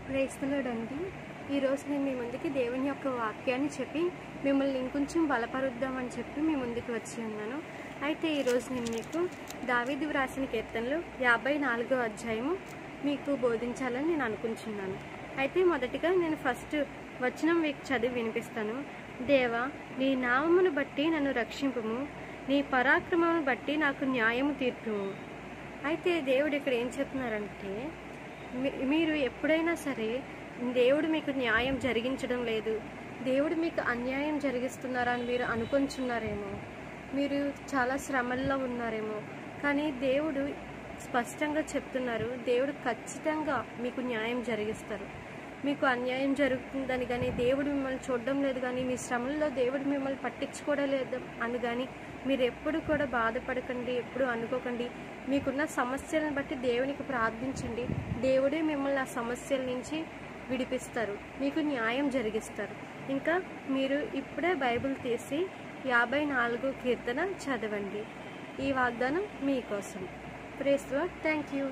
Praise the lord అండి. ఈరోజు నేను మీ ముందుకి దేవుని యొక్క వాక్యాన్ని చెప్పి మిమ్మల్ని ఇంకొంచెం బలపరుద్దామని చెప్పి మీ ముందుకు వచ్చి ఉన్నాను. అయితే ఈరోజు నేను మీకు దావీదు వ్రాసిన కీర్తనలు 54వ అధ్యాయము మీకు బోధించాలని నేను అనుకుంటున్నాను. అయితే మొదటిగా నేను ఫస్ట్ వచనం మీకు చదివి వినిపిస్తాను. దేవా, నీ నామమును బట్టి నన్ను రక్షింపుము, నీ పరాక్రమమును బట్టి నాకు న్యాయము తీర్పుము. అయితే దేవుడు ఇక్కడ ఏం చెప్తున్నారంటే, మీరు ఎప్పుడైనా సరే దేవుడు మీకు న్యాయం జరిగించడం లేదు, దేవుడు మీకు అన్యాయం జరిగిస్తున్నారని మీరు అనుకుంటున్నారేమో, మీరు చాలా శ్రమల్లో ఉన్నారేమో, కానీ దేవుడు స్పష్టంగా చెప్తున్నారు, దేవుడు ఖచ్చితంగా మీకు న్యాయం జరిగిస్తారు. మీకు అన్యాయం జరుగుతుందని కానీ, దేవుడు మిమ్మల్ని చూడడం లేదు కానీ, మీ శ్రమల్లో దేవుడు మిమ్మల్ని పట్టించుకోవడం లేదు అని కానీ మీరు ఎప్పుడు కూడా బాధపడకండి, ఎప్పుడు అనుకోకండి. మీకున్న సమస్యలను బట్టి దేవునికి ప్రార్థించండి. దేవుడే మిమ్మల్ని ఆ సమస్యల నుంచి విడిపిస్తారు, మీకు న్యాయం జరిగిస్తారు. ఇంకా మీరు ఇప్పుడే బైబిల్ తీసి 54వ కీర్తన చదవండి. ఈ వాగ్దానం మీకోసం. Praise the lord. Thank you.